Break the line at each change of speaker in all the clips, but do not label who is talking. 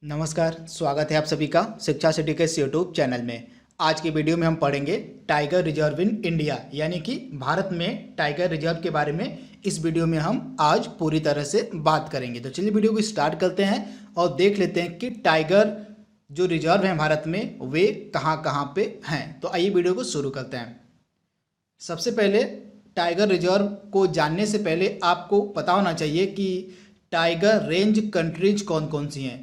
नमस्कार, स्वागत है आप सभी का शिक्षा सिटी के यूट्यूब चैनल में। आज की वीडियो में हम पढ़ेंगे टाइगर रिजर्व इन इंडिया, यानी कि भारत में टाइगर रिजर्व के बारे में इस वीडियो में हम आज पूरी तरह से बात करेंगे। तो चलिए वीडियो को स्टार्ट करते हैं और देख लेते हैं कि टाइगर जो रिजर्व हैं भारत में वे कहाँ कहाँ पे हैं। तो आइए वीडियो को शुरू करते हैं। सबसे पहले टाइगर रिजर्व को जानने से पहले आपको पता होना चाहिए कि टाइगर रेंज कंट्रीज कौन कौन सी हैं।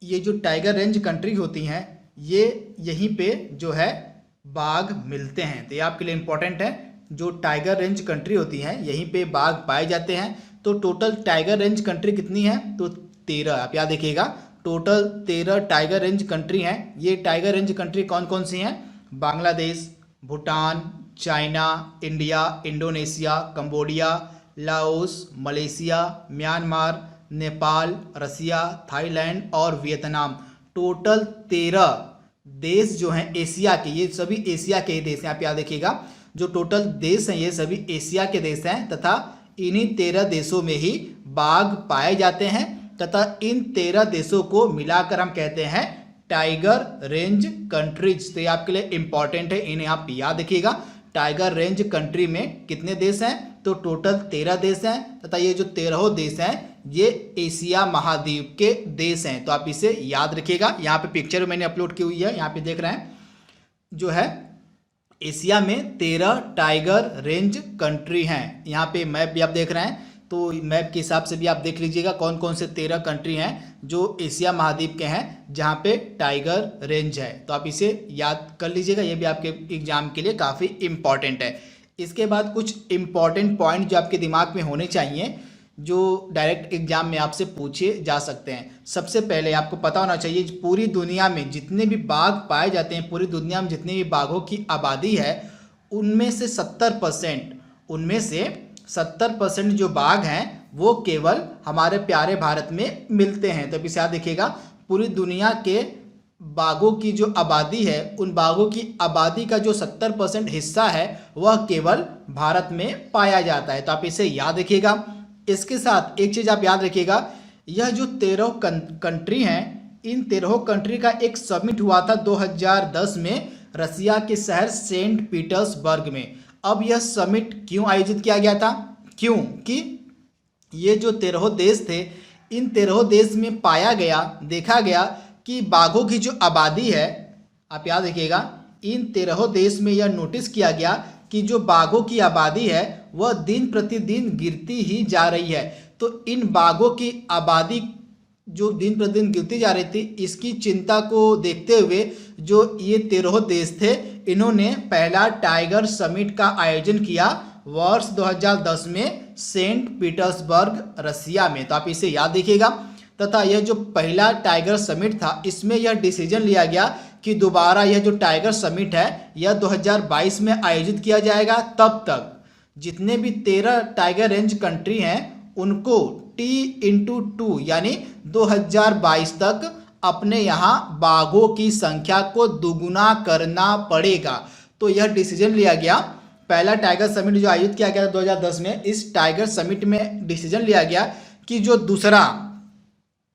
ये जो टाइगर रेंज कंट्री होती हैं ये यहीं पे जो है बाघ मिलते हैं, तो ये आपके लिए इम्पोर्टेंट है। जो टाइगर रेंज कंट्री होती हैं यहीं पे बाघ पाए जाते हैं। तो टोटल टाइगर रेंज कंट्री कितनी है? तो 13। आप याद देखिएगा, टोटल 13 टाइगर रेंज कंट्री हैं। ये टाइगर रेंज कंट्री कौन कौन सी हैं? Bangladesh, Bhutan, China, India, Indonesia, Cambodia, Laos, Malaysia, Myanmar, Nepal, Russia, Thailand और वियतनाम। टोटल 13 देश जो हैं एशिया के, ये सभी एशिया के देश हैं। आप याद देखिएगा, जो टोटल देश हैं ये सभी एशिया के देश हैं तथा इन्हीं 13 देशों में ही बाघ पाए जाते हैं तथा इन 13 देशों को मिलाकर हम कहते हैं टाइगर रेंज कंट्रीज। तो ये आपके लिए इंपॉर्टेंट है, इन्हें आप याद रखिएगा। टाइगर रेंज कंट्री में कितने देश हैं? तो टोटल 13 देश हैं तथा ये जो 13 देश हैं ये एशिया महाद्वीप के देश हैं। तो आप इसे याद रखिएगा। यहाँ पे पिक्चर मैंने अपलोड की हुई है, यहाँ पे देख रहे हैं जो है एशिया में 13 टाइगर रेंज कंट्री हैं। यहाँ पे मैप भी आप देख रहे हैं, तो मैप के हिसाब से भी आप देख लीजिएगा कौन कौन से 13 कंट्री हैं जो एशिया महाद्वीप के हैं जहाँ पे टाइगर रेंज है। तो आप इसे याद कर लीजिएगा, ये भी आपके एग्जाम के लिए काफ़ी इम्पॉर्टेंट है। इसके बाद कुछ इम्पॉर्टेंट पॉइंट जो आपके दिमाग में होने चाहिए जो डायरेक्ट एग्जाम में आपसे पूछे जा सकते हैं। सबसे पहले आपको पता होना चाहिए पूरी दुनिया में जितने भी बाघ पाए जाते हैं, पूरी दुनिया में जितने भी बाघों की आबादी है उनमें से 70% जो बाघ हैं वो केवल हमारे प्यारे भारत में मिलते हैं। तो अब इसे याद देखिएगा, पूरी दुनिया के बाघों की जो आबादी है उन बाघों की आबादी का जो 70% हिस्सा है वह केवल भारत में पाया जाता है। तो आप इसे याद रखिएगा। इसके साथ एक चीज आप याद रखिएगा, यह जो 13 कंट्री हैं इन 13 कंट्री का एक समिट हुआ था 2010 में रसिया के शहर सेंट पीटर्सबर्ग में। अब यह समिट क्यों आयोजित किया गया था? क्योंकि ये जो 13 देश थे इन 13 देश में देखा गया कि बाघों की जो आबादी है, आप याद रखिएगा, इन 13 देश में यह नोटिस किया गया कि जो बाघों की आबादी है वह दिन प्रतिदिन गिरती ही जा रही है। तो इन बाघों की आबादी जो दिन प्रतिदिन गिरती जा रही थी इसकी चिंता को देखते हुए जो ये 13 देश थे इन्होंने पहला टाइगर समिट का आयोजन किया वर्ष 2010 में सेंट पीटर्सबर्ग रसिया में। तो आप इसे याद रखिएगा। तथा यह जो पहला टाइगर समिट था इसमें यह डिसीजन लिया गया कि दोबारा यह जो टाइगर समिट है यह 2022 में आयोजित किया जाएगा। तब तक जितने भी 13 टाइगर रेंज कंट्री हैं उनको T/2 यानी 2022 तक अपने यहाँ बाघों की संख्या को दुगुना करना पड़ेगा। तो यह डिसीजन लिया गया। पहला टाइगर समिट जो आयोजित किया गया था 2010 में, इस टाइगर समिट में डिसीजन लिया गया कि जो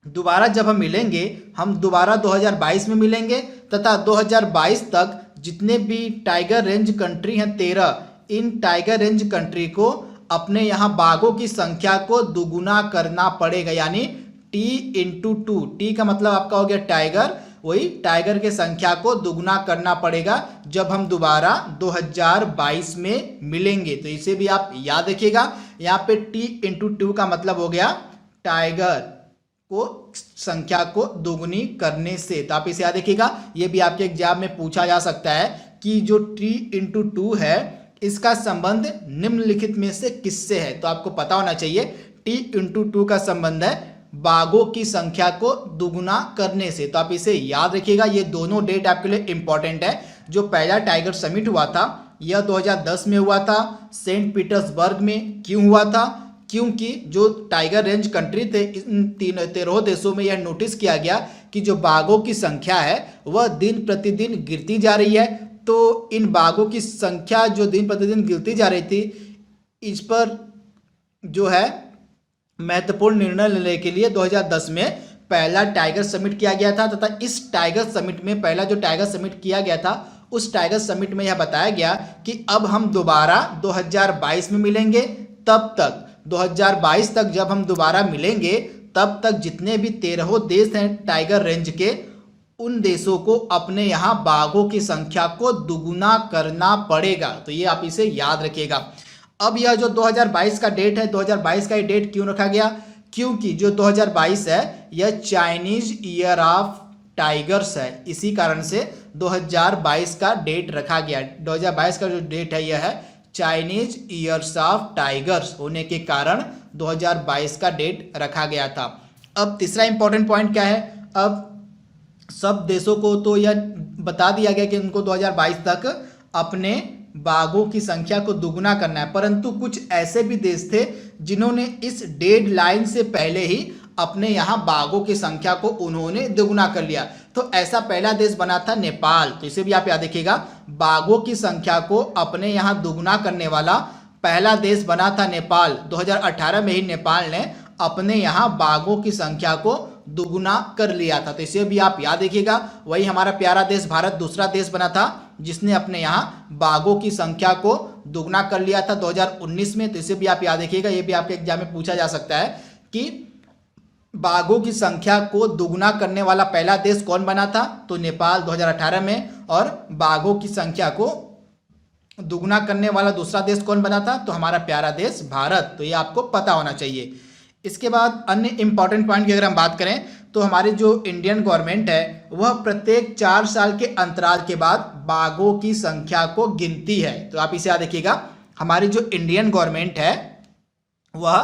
दोबारा जब हम मिलेंगे हम दोबारा 2022 में मिलेंगे तथा 2022 तक जितने भी टाइगर रेंज कंट्री हैं 13, इन टाइगर रेंज कंट्री को अपने यहाँ बाघों की संख्या को दुगुना करना पड़ेगा, यानी T/2। T का मतलब आपका हो गया टाइगर, वही टाइगर के संख्या को दुगुना करना पड़ेगा जब हम दोबारा 2022 में मिलेंगे। तो इसे भी आप याद रखिएगा। यहाँ पे T/2 का मतलब हो गया टाइगर को संख्या को दोगुनी करने से। तो आप इसे याद रखिएगा। ये भी आपके एग्जाम में पूछा जा सकता है कि जो T/2 है इसका संबंध निम्नलिखित में से किससे है? तो आपको पता होना चाहिए T/2 का संबंध है बाघों की संख्या को दुगुना करने से। तो आप इसे याद रखिएगा। ये दोनों डेट आपके लिए इंपॉर्टेंट है। जो पहला टाइगर समिट हुआ था यह 2010 में हुआ था सेंट पीटर्सबर्ग में। क्यों हुआ था? क्योंकि जो टाइगर रेंज कंट्री थे इन 13 देशों में यह नोटिस किया गया कि जो बाघों की संख्या है वह दिन प्रतिदिन गिरती जा रही है। तो इन बाघों की संख्या जो दिन प्रतिदिन गिरती जा रही थी इस पर जो है महत्वपूर्ण निर्णय लेने के लिए 2010 में पहला टाइगर समिट किया गया था, तथा इस टाइगर समिट में पहला जो टाइगर समिट किया गया था उस टाइगर समिट में यह बताया गया कि अब हम दोबारा 2022 में मिलेंगे। तब तक 2022 तक जब हम दोबारा मिलेंगे तब तक जितने भी 13 देश हैं टाइगर रेंज के, उन देशों को अपने यहाँ बाघों की संख्या को दुगुना करना पड़ेगा। तो ये आप इसे याद रखिएगा। अब यह जो 2022 का डेट है, 2022 का ये डेट क्यों रखा गया? क्योंकि जो 2022 है यह चाइनीज ईयर ऑफ टाइगर्स है, इसी कारण से 2022 का डेट रखा गया। 2022 का जो डेट है यह है चाइनीज ईयर्स ऑफ टाइगर्स होने के कारण 2022 का डेट रखा गया था। अब तीसरा इंपॉर्टेंट पॉइंट क्या है? अब सब देशों को तो यह बता दिया गया कि उनको 2022 तक अपने बाघों की संख्या को दुगुना करना है, परंतु कुछ ऐसे भी देश थे जिन्होंने इस डेडलाइन से पहले ही अपने यहाँ बाघों की संख्या को उन्होंने दुगुना कर लिया। तो ऐसा पहला देश बना था नेपाल। तो इसे भी आप याद रखिएगा, बाघों की संख्या को अपने यहाँ दुगुना करने वाला पहला देश बना था नेपाल। 2018 में ही नेपाल ने अपने यहाँ बाघों की संख्या को दुगुना कर लिया था। तो इसे भी आप याद रखिएगा। वही हमारा प्यारा देश भारत दूसरा देश बना था जिसने अपने यहाँ बाघों की संख्या को दुगुना कर लिया था 2019 में। तो इसे भी आप याद रखिएगा, ये भी आपके एग्जाम में पूछा जा सकता है कि बाघों की संख्या को दुगुना करने वाला पहला देश कौन बना था? तो नेपाल 2018 में। और बाघों की संख्या को दुगुना करने वाला दूसरा देश कौन बना था? तो हमारा प्यारा देश भारत। तो ये आपको पता होना चाहिए। इसके बाद अन्य इंपॉर्टेंट पॉइंट की अगर हम बात करें तो हमारी जो इंडियन गवर्नमेंट है वह प्रत्येक 4 साल के अंतराल के बाद बाघों की संख्या को गिनती है। तो आप इसे याद रखिएगा, हमारी जो इंडियन गवर्नमेंट है वह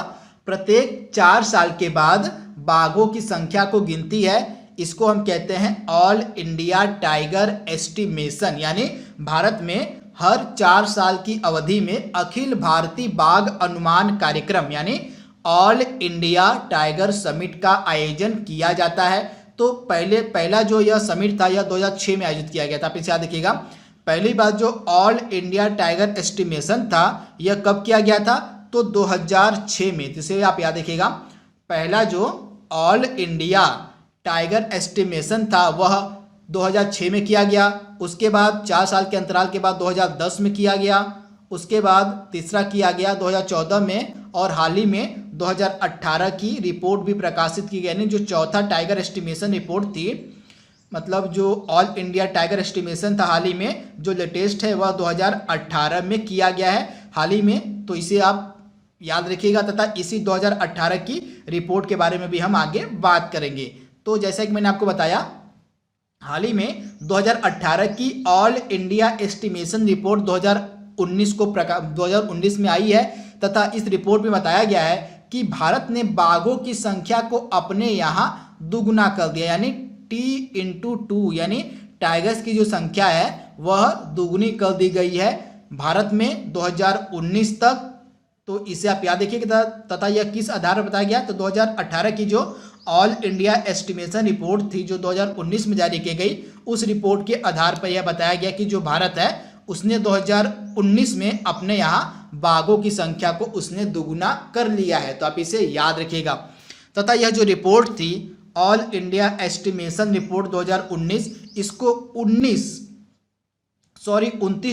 प्रत्येक 4 साल के बाद बाघों की संख्या को गिनती है। इसको हम कहते हैं ऑल इंडिया टाइगर एस्टिमेशन, यानी भारत में हर 4 साल की अवधि में अखिल भारतीय बाघ अनुमान कार्यक्रम यानी ऑल इंडिया टाइगर समिट का आयोजन किया जाता है। तो पहला जो यह समिट था यह 2006 में आयोजित किया गया था। आप इसे याद रखिएगा, पहली बार जो ऑल इंडिया टाइगर एस्टिमेशन था यह कब किया गया था? तो 2006 में। तो इसे आप याद रखिएगा, पहला जो ऑल इंडिया टाइगर एस्टिमेशन था वह 2006 में किया गया। उसके बाद 4 साल के अंतराल के बाद 2010 में किया गया। उसके बाद तीसरा किया गया 2014 में, और हाल ही में 2018 की रिपोर्ट भी प्रकाशित की गई, यानी जो चौथा टाइगर एस्टिमेशन रिपोर्ट थी, मतलब जो ऑल इंडिया टाइगर एस्टिमेशन था हाल ही में जो लेटेस्ट है वह 2018 में किया गया है हाल ही में। तो इसे आप याद रखिएगा, तथा इसी 2018 की रिपोर्ट के बारे में भी हम आगे बात करेंगे। तो जैसा कि मैंने आपको बताया, हाल ही में 2018 की ऑल इंडिया एस्टिमेशन रिपोर्ट 2019 में आई है, तथा इस रिपोर्ट में बताया गया है कि भारत ने बाघों की संख्या को अपने यहाँ दुगुना कर दिया, यानी T/2, यानी टाइगर्स की जो संख्या है वह दुगुनी कर दी गई है भारत में 2019 तक। तो इसे आप याद रखिए, तथा यह किस आधार पर बताया गया? तो 2018 की जो ऑल इंडिया एस्टिमेशन रिपोर्ट थी जो 2019 में जारी की गई, उस रिपोर्ट के आधार पर यह बताया गया कि जो भारत है उसने 2019 में अपने यहाँ बाघों की संख्या को उसने दुगुना कर लिया है। तो आप इसे याद रखिएगा। तथा यह जो रिपोर्ट थी ऑल इंडिया एस्टिमेशन रिपोर्ट 2019, इसको 29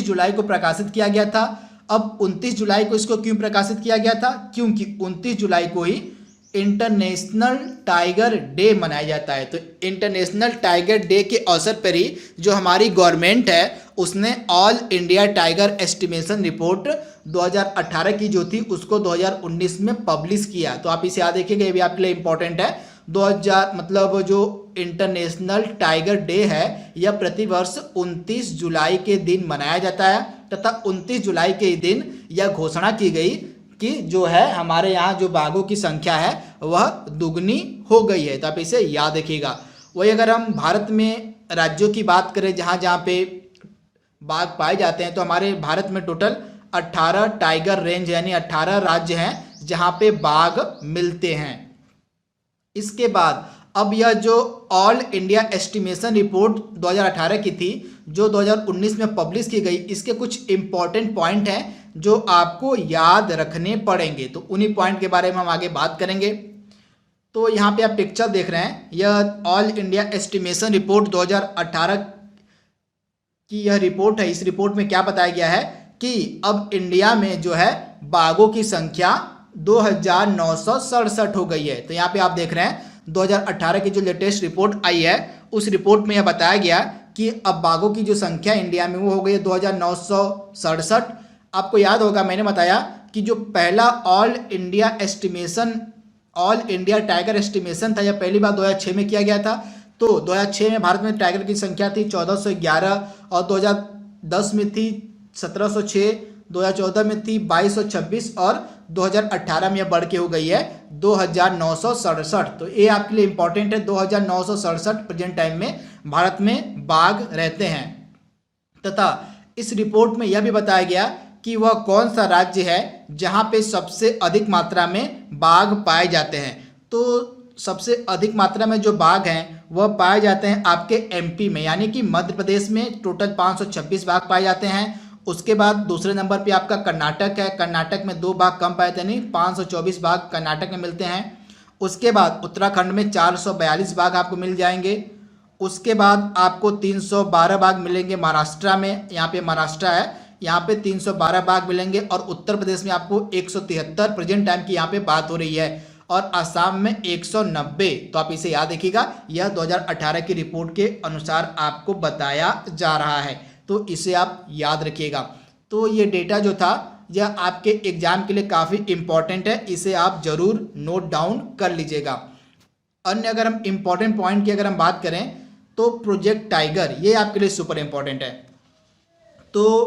जुलाई को प्रकाशित किया गया था। अब 29 जुलाई को इसको क्यों प्रकाशित किया गया था? क्योंकि 29 जुलाई को ही इंटरनेशनल टाइगर डे मनाया जाता है। तो इंटरनेशनल टाइगर डे के अवसर पर ही जो हमारी गवर्नमेंट है उसने all India tiger estimation report 2018 की जो थी उसको 2019 में पब्लिश किया। तो आप इसे याद रखिएगा, ये भी आपके लिए इंपॉर्टेंट है। 2000 मतलब जो इंटरनेशनल टाइगर डे है यह प्रतिवर्ष 29 जुलाई के दिन मनाया जाता है, तथा 29 जुलाई के दिन यह घोषणा की गई कि जो है हमारे यहाँ जो बाघों की संख्या है वह दुगनी हो गई है। तो आप इसे याद रखिएगा। वही अगर हम भारत में राज्यों की बात करें जहाँ जहाँ पे बाघ पाए जाते हैं, तो हमारे भारत में टोटल 18 टाइगर रेंज यानी 18 राज्य हैं जहाँ पे बाघ मिलते हैं। इसके बाद अब यह जो ऑल इंडिया एस्टिमेशन रिपोर्ट 2018 की थी जो 2019 में पब्लिश की गई, इसके कुछ इंपॉर्टेंट पॉइंट हैं जो आपको याद रखने पड़ेंगे। तो उन्हीं पॉइंट के बारे में हम आगे बात करेंगे। तो यहाँ पे आप पिक्चर देख रहे हैं, यह ऑल इंडिया एस्टिमेशन रिपोर्ट 2018 की यह रिपोर्ट है। इस रिपोर्ट में क्या बताया गया है कि अब इंडिया में जो है बाघों की संख्या 2967 हो गई है। तो यहाँ पे आप देख रहे हैं 2018 की जो लेटेस्ट रिपोर्ट आई है, उस रिपोर्ट में यह बताया गया कि अब बाघों की जो संख्या इंडिया में वो हो गई है 2967। आपको याद होगा मैंने बताया कि जो पहला ऑल इंडिया टाइगर एस्टिमेशन था, यह पहली बार 2006 में किया गया था। तो 2006 में भारत में टाइगर की संख्या थी 1411 और 2010 में थी 1706, 2014 में थी 2226 और 2018 में यह बढ़ के हो गई है 2967। तो ये आपके लिए इंपॉर्टेंट है, 2967 प्रेजेंट टाइम में भारत में बाघ रहते हैं। तथा इस रिपोर्ट में यह भी बताया गया कि वह कौन सा राज्य है जहां पे सबसे अधिक मात्रा में बाघ पाए जाते हैं। तो सबसे अधिक मात्रा में जो बाघ हैं वह पाए जाते हैं आपके एमपी में, यानी कि मध्य प्रदेश में टोटल 526 बाघ पाए जाते हैं। उसके बाद दूसरे नंबर पे आपका कर्नाटक है, कर्नाटक में 2 बाघ कम पाए जाते हैं, 524 बाघ कर्नाटक में मिलते हैं। उसके बाद उत्तराखंड में 442 बाघ आपको मिल जाएंगे। उसके बाद आपको 312 बाघ मिलेंगे महाराष्ट्र में, यहाँ पे महाराष्ट्र है, यहाँ पे 312 बाघ मिलेंगे। और उत्तर प्रदेश में आपको 173 प्रेजेंट टाइम की यहाँ पे बात हो रही है, और असम में 190। तो आप इसे याद रखिएगा, यह 2018 की रिपोर्ट के अनुसार आपको बताया जा रहा है, तो इसे आप याद रखिएगा। तो ये डेटा जो था यह आपके एग्जाम के लिए काफ़ी इंपॉर्टेंट है, इसे आप जरूर नोट डाउन कर लीजिएगा। अन्य अगर हम इंपॉर्टेंट पॉइंट की अगर हम बात करें तो प्रोजेक्ट टाइगर, ये आपके लिए सुपर इंपॉर्टेंट है। तो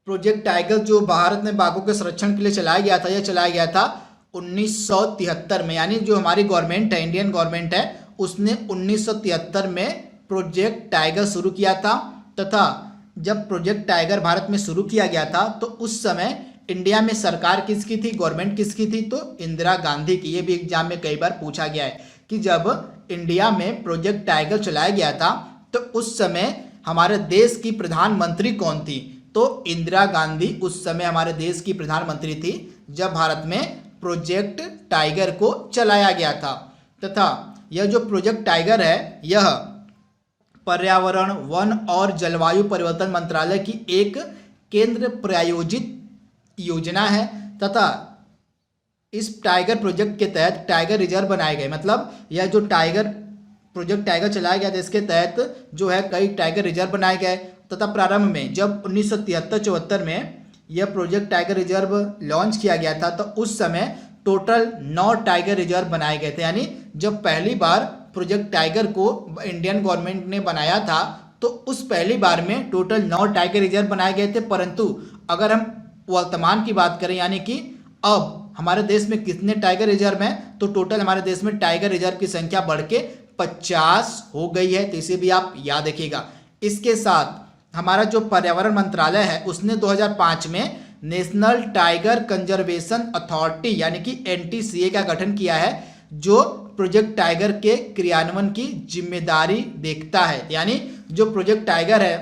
प्रोजेक्ट टाइगर जो भारत में बाघों के संरक्षण के लिए चलाया गया था, यह चलाया गया था 1973 में, यानी जो हमारी गवर्नमेंट है, इंडियन गवर्नमेंट है, उसने 1973 में प्रोजेक्ट टाइगर शुरू किया था। तथा जब प्रोजेक्ट टाइगर भारत में शुरू किया गया था तो उस समय इंडिया में सरकार किसकी थी, गवर्नमेंट किसकी थी, तो इंदिरा गांधी की। ये भी एग्जाम में कई बार पूछा गया है कि जब इंडिया में प्रोजेक्ट टाइगर चलाया गया था तो उस समय हमारे देश की प्रधानमंत्री कौन थी, तो इंदिरा गांधी उस समय हमारे देश की प्रधानमंत्री थी जब भारत में प्रोजेक्ट टाइगर को चलाया गया था। तथा यह जो प्रोजेक्ट टाइगर है यह पर्यावरण, वन और जलवायु परिवर्तन मंत्रालय की एक केंद्र प्रायोजित योजना है। तथा इस टाइगर प्रोजेक्ट के तहत टाइगर रिजर्व बनाए गए, मतलब यह जो प्रोजेक्ट टाइगर चलाया गया था इसके तहत जो है कई टाइगर रिजर्व बनाए गए। तथा प्रारंभ में जब 1973-74 में यह प्रोजेक्ट टाइगर रिजर्व लॉन्च किया गया था तो उस समय टोटल 9 टाइगर रिजर्व बनाए गए थे। यानी जब पहली बार प्रोजेक्ट टाइगर को इंडियन गवर्नमेंट ने बनाया था तो उस पहली बार में टोटल 9 टाइगर रिजर्व बनाए गए थे। परंतु अगर हम वर्तमान की बात करें, यानी कि अब हमारे देश में कितने टाइगर रिजर्व हैं, तो टोटल हमारे देश में टाइगर रिजर्व की संख्या बढ़ के 50 हो गई है। तो इसे भी आप याद रखिएगा। इसके साथ हमारा जो पर्यावरण मंत्रालय है उसने 2005 में नेशनल टाइगर कंजर्वेशन अथॉरिटी यानी कि NTCA का गठन किया है, जो प्रोजेक्ट टाइगर के क्रियान्वयन की जिम्मेदारी देखता है। यानी जो प्रोजेक्ट टाइगर है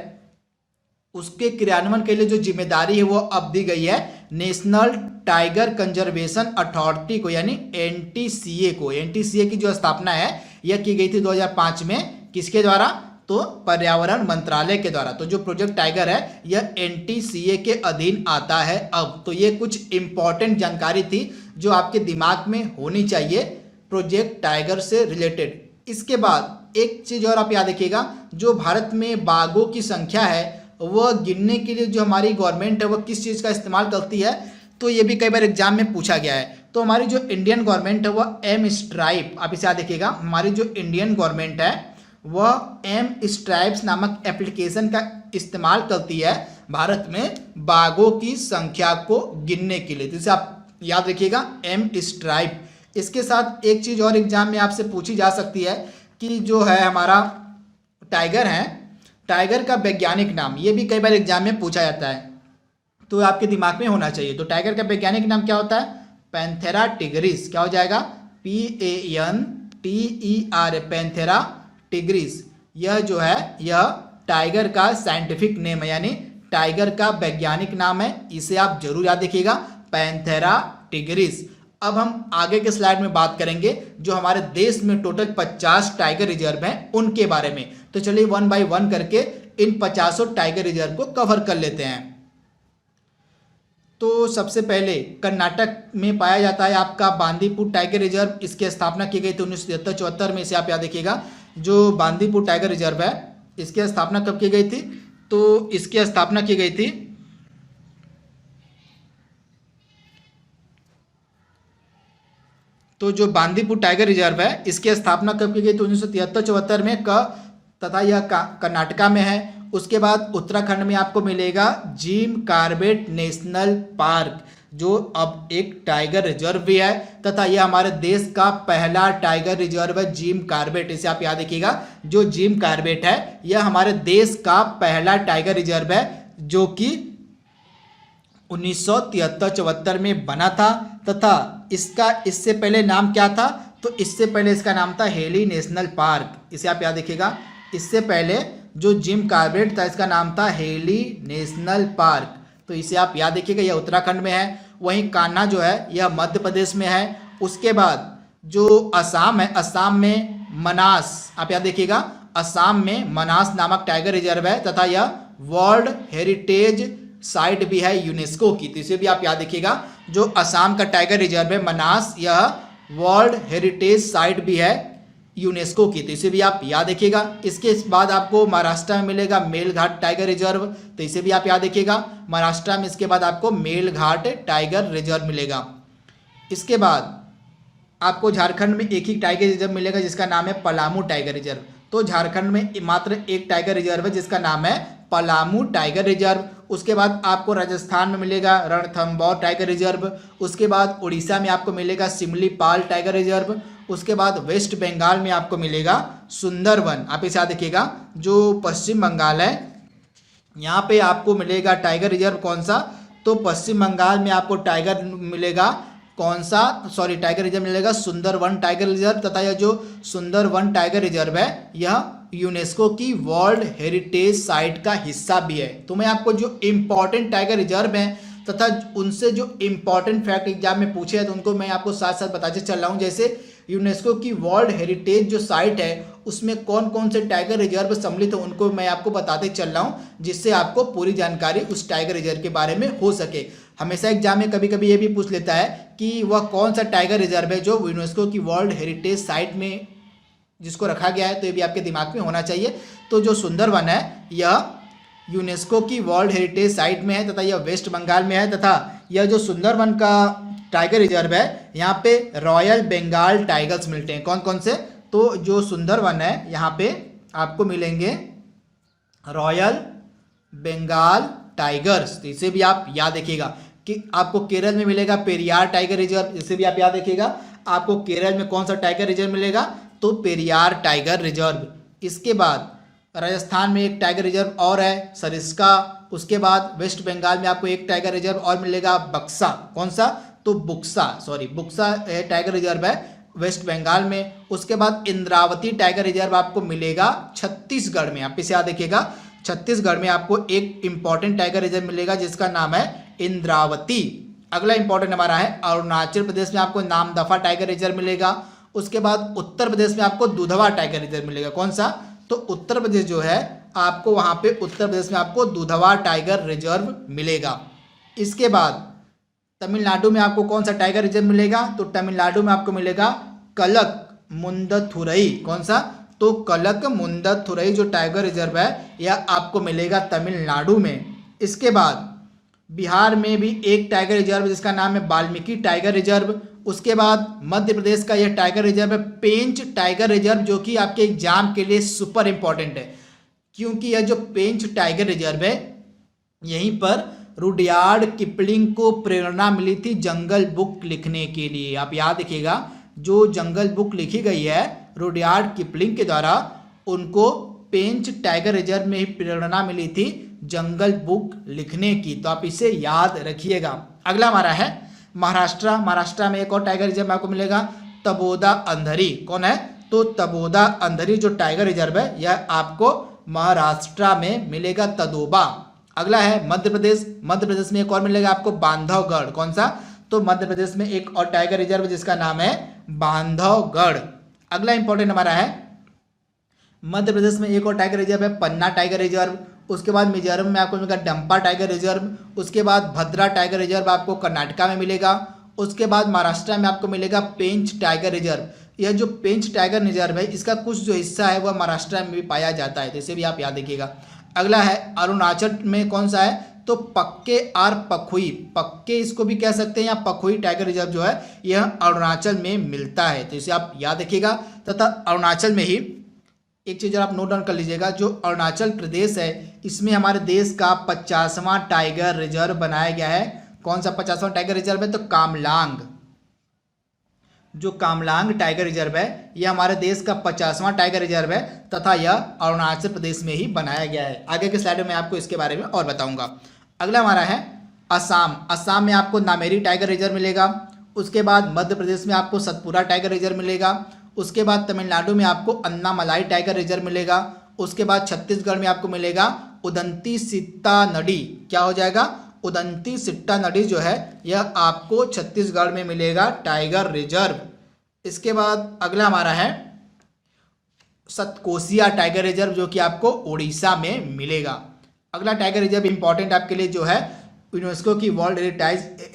उसके क्रियान्वयन के लिए जो जिम्मेदारी है वो अब दी गई है नेशनल टाइगर कंजर्वेशन अथॉरिटी को, यानी NTCA को। NTCA की जो स्थापना है यह की गई थी 2005 में, किसके द्वारा, तो पर्यावरण मंत्रालय के द्वारा। तो जो प्रोजेक्ट टाइगर है यह NTCA के अधीन आता है अब। तो ये कुछ इंपॉर्टेंट जानकारी थी जो आपके दिमाग में होनी चाहिए प्रोजेक्ट टाइगर से रिलेटेड। इसके बाद एक चीज और आप याद रखिएगा, जो भारत में बाघों की संख्या है वह गिनने के लिए जो हमारी गवर्नमेंट है वह किस चीज़ का इस्तेमाल करती है, तो ये भी कई बार एग्जाम में पूछा गया है। तो हमारी जो इंडियन गवर्नमेंट है वह एम स्ट्राइप, आप इसे याद रखिएगा, हमारी जो इंडियन गवर्नमेंट है वह एम स्ट्राइप्स नामक एप्लीकेशन का इस्तेमाल करती है भारत में बाघों की संख्या को गिनने के लिए। तो इसे आप याद रखिएगा, एम स्ट्राइप। इसके साथ एक चीज़ और एग्जाम में आपसे पूछी जा सकती है कि जो है हमारा टाइगर है, टाइगर का वैज्ञानिक नाम, ये भी कई बार एग्जाम में पूछा जाता है, तो आपके दिमाग में होना चाहिए। तो टाइगर का वैज्ञानिक नाम क्या होता है, पैंथेरा टिग्रिस। क्या हो जाएगा, PANTERA, पैंथेरा टिग्रिस। यह जो है यह टाइगर का साइंटिफिक नेम है, यानी टाइगर का वैज्ञानिक नाम है, इसे आप जरूर याद रखिएगा, पैंथेरा टिग्रिस। अब हम आगे के स्लाइड में बात करेंगे जो हमारे देश में टोटल 50 टाइगर रिजर्व हैं उनके बारे में। तो चलिए 1 बाय 1 करके इन 50 टाइगर रिजर्व को कवर कर लेते हैं। तो सबसे पहले कर्नाटक में पाया जाता है आपका बांदीपुर टाइगर रिजर्व। इसकी स्थापना की गई थी 1973-74 में। इसे आप याद रखिएगा, जो बांदीपुर टाइगर रिजर्व है इसकी स्थापना कब की गई थी? तो इसकी स्थापना की गई थी तो जो बांदीपुर टाइगर रिजर्व है इसकी स्थापना कब की गई थी? 1973-74 में तथा यह कर्नाटका में है। उसके बाद उत्तराखंड में आपको मिलेगा जिम कॉर्बेट नेशनल पार्क, जो अब एक टाइगर रिजर्व भी है तथा यह हमारे देश का पहला टाइगर रिजर्व है जिम कॉर्बेट। इसे आप याद रखिएगा, जो जिम कॉर्बेट है यह हमारे देश का पहला टाइगर रिजर्व है जो कि 1973-74 में बना था तथा इसका इससे पहले नाम क्या था? तो इससे पहले इसका नाम था हेली नेशनल पार्क। इसे आप याद रखिएगा, इससे पहले जो जिम कॉर्बेट था इसका नाम था हेली नेशनल पार्क। तो इसे आप याद रखिएगा, यह उत्तराखंड में है। वहीं कान्हा जो है यह मध्य प्रदेश में है। उसके बाद जो असम है, असम में मनास, आप याद रखिएगा, असम में मनास नामक टाइगर रिजर्व है तथा यह वर्ल्ड हेरिटेज साइट भी है यूनेस्को की। तो इसे भी आप याद रखिएगा, जो असम का टाइगर रिजर्व है मनास, यह वर्ल्ड हेरिटेज साइट भी है यूनेस्को की। तो इसे भी आप याद रखिएगा। इसके बाद आपको महाराष्ट्र में मिलेगा मेलघाट टाइगर रिजर्व। तो इसे भी आप याद रखिएगा, महाराष्ट्र में इसके बाद आपको मेलघाट टाइगर रिजर्व मिलेगा। इसके बाद आपको झारखंड में एक ही टाइगर रिजर्व मिलेगा जिसका नाम है पलामू टाइगर रिजर्व। तो झारखंड में मात्र एक टाइगर रिजर्व है जिसका नाम है पलामू टाइगर रिजर्व। उसके बाद आपको राजस्थान में मिलेगा रणथंभौर टाइगर रिजर्व। उसके बाद उड़ीसा में आपको मिलेगा सिमलीपाल टाइगर रिजर्व। उसके बाद वेस्ट बंगाल में आपको मिलेगा सुंदरवन। आप इसे याद रखिएगा, जो पश्चिम बंगाल है यहाँ पे आपको मिलेगा टाइगर रिजर्व कौन सा? तो पश्चिम बंगाल में आपको टाइगर मिलेगा कौन सा? टाइगर रिजर्व मिलेगा सुंदरवन टाइगर रिजर्व। तथा यह जो सुंदरवन टाइगर रिजर्व है यह यूनेस्को की वर्ल्ड हेरिटेज साइट का हिस्सा भी है। तो मैं आपको जो इम्पोर्टेंट टाइगर रिजर्व हैं तथा उनसे जो इम्पोर्टेंट फैक्ट एग्जाम में पूछे हैं तो उनको मैं आपको साथ साथ बताते चल रहा हूँ। जैसे यूनेस्को की वर्ल्ड हेरिटेज जो साइट है उसमें कौन कौन से टाइगर रिजर्व सम्मिलित है उनको मैं आपको बताते चल रहा हूँ, जिससे आपको पूरी जानकारी उस टाइगर रिजर्व के बारे में हो सके। हमेशा एग्जाम में कभी कभी ये भी पूछ लेता है कि वह कौन सा टाइगर रिजर्व है जो यूनेस्को की वर्ल्ड हेरिटेज साइट में जिसको रखा गया है, तो ये भी आपके दिमाग में होना चाहिए। तो जो सुंदरवन है यह यूनेस्को की वर्ल्ड हेरिटेज साइट में है तथा यह वेस्ट बंगाल में है तथा यह जो सुंदरवन का टाइगर रिजर्व है यहाँ पे रॉयल बंगाल टाइगर्स मिलते हैं। कौन कौन से? तो जो सुंदरवन है यहाँ पे आपको मिलेंगे रॉयल बंगाल टाइगर्स। तो इसे भी आप याद रखिएगा कि आपको केरल में मिलेगा पेरियार टाइगर रिजर्व। इसे भी आप याद रखिएगा, आपको केरल में कौन सा टाइगर रिजर्व मिलेगा? तो पेरियार टाइगर रिजर्व। इसके बाद राजस्थान में एक टाइगर रिजर्व और है सरिस्का। उसके बाद वेस्ट बंगाल में आपको एक टाइगर रिजर्व और मिलेगा बक्सा। कौन सा? तो बुक्सा टाइगर रिजर्व है वेस्ट बंगाल में। उसके बाद इंद्रावती टाइगर रिजर्व आपको मिलेगा छत्तीसगढ़ में। आप इसे याद रखिएगा, छत्तीसगढ़ में आपको एक इंपॉर्टेंट टाइगर रिजर्व मिलेगा जिसका नाम है इंद्रावती। अगला इंपॉर्टेंट हमारा है अरुणाचल प्रदेश में आपको नामदफा टाइगर रिजर्व मिलेगा। उसके बाद उत्तर प्रदेश में आपको दुधवा टाइगर रिजर्व मिलेगा। कौन सा? तो उत्तर प्रदेश जो है आपको वहां पे उत्तर प्रदेश में आपको दुधवा टाइगर रिजर्व मिलेगा। इसके बाद तमिलनाडु में आपको कौन सा टाइगर रिजर्व मिलेगा? तो तमिलनाडु में आपको मिलेगा कलक मुंदथुरई। कौन सा? तो कलक मुंदथुरई जो टाइगर रिजर्व है यह आपको मिलेगा तमिलनाडु में। इसके बाद बिहार में भी एक टाइगर रिजर्व जिसका नाम है वाल्मीकि टाइगर रिजर्व। उसके बाद मध्य प्रदेश का यह टाइगर रिजर्व है पेंच टाइगर रिजर्व, जो कि आपके एग्जाम के लिए सुपर इंपॉर्टेंट है क्योंकि यह जो पेंच टाइगर रिजर्व है यहीं पर रुडयार्ड किपलिंग को प्रेरणा मिली थी जंगल बुक लिखने के लिए। आप याद रखिएगा, जो जंगल बुक लिखी गई है रुडयार्ड किपलिंग के द्वारा, उनको पेंच टाइगर रिजर्व में ही प्रेरणा मिली थी जंगल बुक लिखने की। तो आप इसे याद रखिएगा। अगला हमारा है महाराष्ट्र में एक और टाइगर रिजर्व आपको मिलेगा तबोदा अंधरी। कौन है? तो तबोदा अंधरी जो टाइगर रिजर्व है यह आपको महाराष्ट्र में मिलेगा तदोबा। अगला है मध्य प्रदेश में एक और मिलेगा आपको बांधवगढ़। कौन सा? तो मध्य प्रदेश में एक और टाइगर रिजर्व जिसका नाम है बांधवगढ़। अगला इंपॉर्टेंट हमारा है, मध्य प्रदेश में एक और टाइगर रिजर्व है पन्ना टाइगर रिजर्व। उसके बाद मिजोरम में आपको मिलेगा डंपा टाइगर रिजर्व। उसके बाद भद्रा टाइगर रिजर्व आपको कर्नाटका में मिलेगा। उसके बाद महाराष्ट्र में आपको मिलेगा पेंच टाइगर रिजर्व। यह जो पेंच टाइगर रिजर्व है इसका कुछ जो हिस्सा है वह महाराष्ट्र में भी पाया जाता है, तो इसे भी आप याद रखिएगा। अगला है अरुणाचल में कौन सा है, तो पक्के और पखुई, पक्के इसको भी कह सकते हैं, या पखुई टाइगर रिजर्व जो है यह अरुणाचल में मिलता है, तो इसे आप याद रखिएगा। तथा अरुणाचल में ही एक चीज़ आप नोट डाउन कर लीजिएगा, जो अरुणाचल प्रदेश है इसमें हमारे देश का 50वां टाइगर रिजर्व बनाया गया है। कौन सा 50वां टाइगर रिजर्व है, तो कामलांग। जो कामलांग टाइगर रिजर्व है यह हमारे देश का 50वां टाइगर रिजर्व है तथा यह अरुणाचल प्रदेश में ही बनाया गया है। आगे के स्लाइड में आपको इसके बारे में और बताऊंगा। अगला हमारा है असम। असम में आपको नामेरी टाइगर रिजर्व मिलेगा। उसके बाद मध्य प्रदेश में आपको सतपुरा टाइगर रिजर्व मिलेगा। उसके बाद तमिलनाडु में आपको अन्नामलाई टाइगर रिजर्व मिलेगा। उसके बाद छत्तीसगढ़ में आपको मिलेगा उदंती सिट्टा नदी। क्या हो जाएगा, उदंती सिट्टा नदी जो है यह आपको छत्तीसगढ़ में मिलेगा टाइगर रिजर्व। इसके बाद अगला हमारा है सतकोसिया टाइगर रिजर्व जो कि आपको उड़ीसा में मिलेगा। अगला टाइगर रिजर्व इंपॉर्टेंट आपके लिए जो है यूनेस्को की वर्ल्ड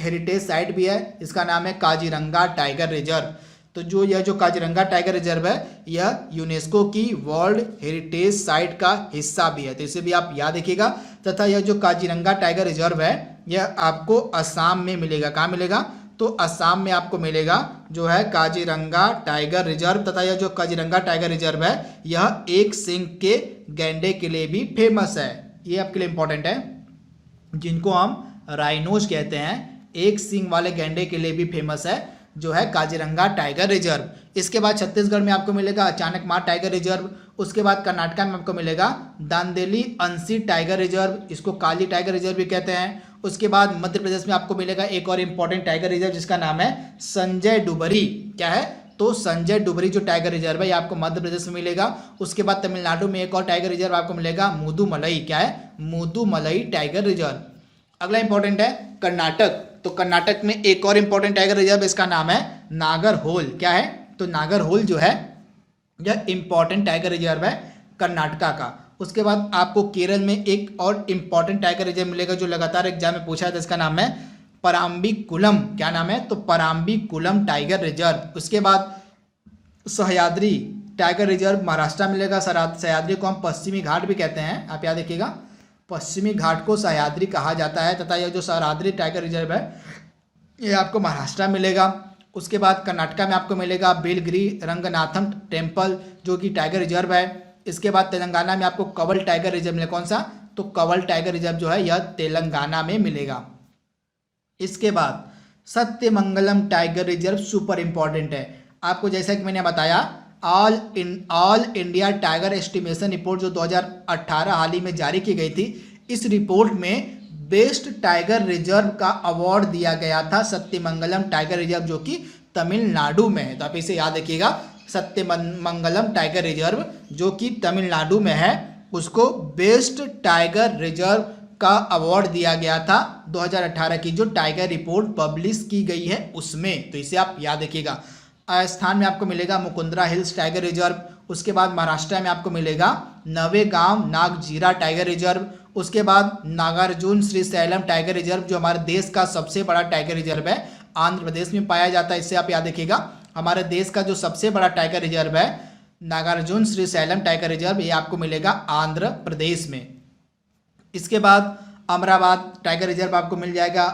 हेरिटेज साइट भी है, इसका नाम है काजीरंगा टाइगर रिजर्व। तो जो यह जो काजीरंगा टाइगर रिजर्व है यह यूनेस्को की वर्ल्ड हेरिटेज साइट का हिस्सा भी है, तो इसे भी आप याद रखिएगा। तथा यह जो काजीरंगा टाइगर रिजर्व है यह आपको असम में मिलेगा। कहाँ मिलेगा, तो असम में आपको मिलेगा जो है काजीरंगा टाइगर रिजर्व। तथा यह जो काजीरंगा टाइगर रिजर्व है यह एक सींग के गैंडे के लिए भी फेमस है। ये आपके लिए इंपॉर्टेंट है, जिनको हम राइनोज कहते हैं, एक सींग वाले गैंडे के लिए भी फेमस है जो है काजीरंगा टाइगर रिजर्व। इसके बाद छत्तीसगढ़ में आपको मिलेगा अचानक मार टाइगर रिजर्व। उसके बाद कर्नाटका में आपको मिलेगा दांदेली अंसी टाइगर रिजर्व, इसको काली टाइगर रिजर्व भी कहते हैं। उसके बाद मध्य प्रदेश में आपको मिलेगा एक और इंपॉर्टेंट टाइगर रिजर्व जिसका नाम है संजय डुबरी। क्या है, तो संजय डुबरी जो टाइगर रिजर्व है ये आपको मध्य प्रदेश में मिलेगा। उसके बाद तमिलनाडु में एक और टाइगर रिजर्व आपको मिलेगा मुदुमलई। क्या है, मुदुमलई टाइगर रिजर्व। अगला इंपॉर्टेंट है कर्नाटक। तो कर्नाटक में एक और इंपॉर्टेंट टाइगर रिजर्व इसका नाम है नागरहोल। क्या है, तो नागरहोल जो है यह इंपॉर्टेंट टाइगर रिजर्व है कर्नाटका का। उसके बाद आपको केरल में एक और इंपॉर्टेंट टाइगर रिजर्व मिलेगा जो लगातार एग्जाम में पूछा था, इसका नाम है पराम्बीकुलम। क्या नाम है, तो पराम्बीकुलम टाइगर रिजर्व। उसके बाद सह्याद्री टाइगर रिजर्व महाराष्ट्र में मिलेगा। सह्याद्री को हम पश्चिमी घाट भी कहते हैं, आप याद रखिएगा, पश्चिमी घाट को सह्याद्री कहा जाता है। तथा यह जो सह्याद्री टाइगर रिजर्व है ये आपको महाराष्ट्र में मिलेगा। उसके बाद कर्नाटका में आपको मिलेगा बेलगिरी रंगनाथम टेम्पल जो कि टाइगर रिजर्व है। इसके बाद तेलंगाना में आपको कवल टाइगर रिजर्व मिलेगा। कौन सा, तो कवल टाइगर रिजर्व जो है यह तेलंगाना में मिलेगा। इसके बाद Sathyamangalam tiger reserve super important है आपको, जैसा कि मैंने बताया all India tiger estimation report जो 2018 हाल ही में जारी की गई थी, इस रिपोर्ट में बेस्ट टाइगर रिजर्व का अवार्ड दिया गया था सत्यमंगलम टाइगर रिजर्व जो कि तमिलनाडु में है। तो आप इसे याद रखिएगा, सत्यमंगलम टाइगर रिजर्व जो कि तमिलनाडु में है उसको बेस्ट टाइगर रिजर्व का अवार्ड दिया गया था 2018 की जो टाइगर रिपोर्ट पब्लिश की गई है उसमें, तो इसे आप याद रखिएगा। राजस्थान में आपको मिलेगा मुकुंदरा हिल्स टाइगर रिजर्व। उसके बाद महाराष्ट्र में आपको मिलेगा नवेगांव नागजीरा टाइगर रिजर्व। उसके बाद नागार्जुन श्रीशैलम टाइगर रिजर्व जो हमारे देश का सबसे बड़ा टाइगर रिजर्व है, आंध्र प्रदेश में पाया जाता है। इससे आप याद रखिएगा, हमारे देश का जो सबसे बड़ा टाइगर रिजर्व है नागार्जुन श्रीशैलम टाइगर रिजर्व, ये आपको मिलेगा आंध्र प्रदेश में। इसके बाद अमराबाद टाइगर रिजर्व आपको मिल जाएगा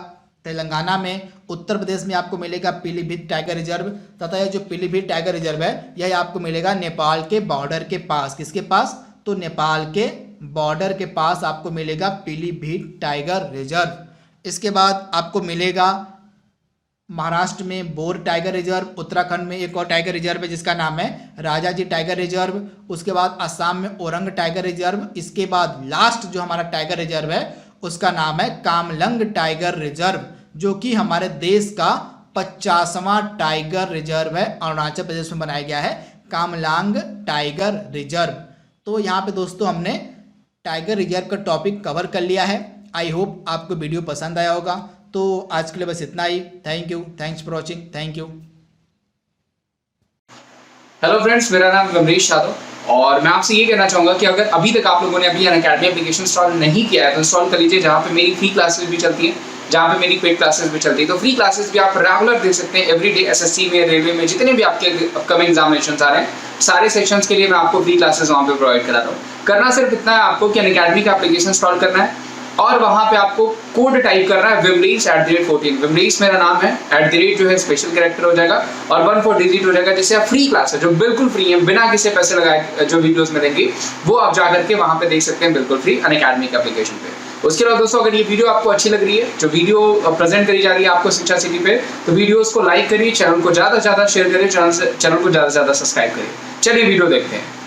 तेलंगाना में। उत्तर प्रदेश में आपको मिलेगा पीलीभीत टाइगर रिजर्व। तथा यह जो पीलीभीत टाइगर रिजर्व है यह आपको मिलेगा नेपाल के बॉर्डर के पास। किसके पास, तो नेपाल के बॉर्डर के पास आपको मिलेगा पीलीभीत टाइगर रिजर्व। इसके बाद आपको मिलेगा महाराष्ट्र में बोर टाइगर रिजर्व। उत्तराखंड में एक और टाइगर रिजर्व है जिसका नाम है राजाजी टाइगर रिजर्व। उसके बाद असम में औरंग टाइगर रिजर्व। इसके बाद लास्ट जो हमारा टाइगर रिजर्व है उसका नाम है कामलंग टाइगर रिजर्व जो कि हमारे देश का 50वां टाइगर रिजर्व है, अरुणाचल प्रदेश में बनाया गया है कामलांग टाइगर रिजर्व। तो यहाँ पे दोस्तों हमने टाइगर रिजर्व का टॉपिक कवर कर लिया है। आई होप आपको वीडियो पसंद आया होगा। तो आज के लिए बस इतना ही। Thank you, thanks for watching, thank you.
Hello friends, मेरा नाम अमरीश यादव और मैं आपसे ये कहना चाहूँगा कि अगर अभी तक आप लोगों ने अभी अनअकैडमी एप्लीकेशन इंस्टॉल नहीं किया है तो इंस्टॉल कर लीजिए, जहाँ पे मेरी फ्री क्लासेस भी चलती हैं, जहाँ पे मेरी पेड क्लासेस भी चलती है। तो फ्री क्लासेस भी आप रेगुलर दे सकते हैं एवरीडे। एसएससी में, रेलवे में, जितने भी आपके अपकमिंग एग्जामिनेशन आ रहे हैं, सारे सेक्शंस के लिए मैं आपको फ्री क्लासेस वहाँ पे प्रोवाइड करा रहा हूँ। करना सिर्फ इतना है आपको कि अनअकैडमी का एप्लीकेशन इंस्टॉल करना है और वहाँ पे आपको कोड टाइप करना है विमरीश @14। विमरीश मेरा नाम है, @ जो है स्पेशल कैरेक्टर हो जाएगा और 14 डिजिट हो जाएगा, जिससे आप फ्री क्लास है जो बिल्कुल फ्री है, बिना किसी पैसे लगाए जो वीडियोस मिलेंगी वो आप जाकर के वहाँ पे देख सकते हैं बिल्कुल फ्री अनअकैडमी के एप्लीकेशन पे। उसके बाद दोस्तों, अगर ये वीडियो आपको अच्छी लग रही है, जो वीडियो प्रेजेंट करी जा रही है आपको शिक्षा सिटी पे, तो वीडियोस को लाइक करिए, चैनल को ज़्यादा से ज़्यादा शेयर करिए, चैनल को ज़्यादा से ज़्यादा सब्सक्राइब करिए। चलिए वीडियो देखते हैं।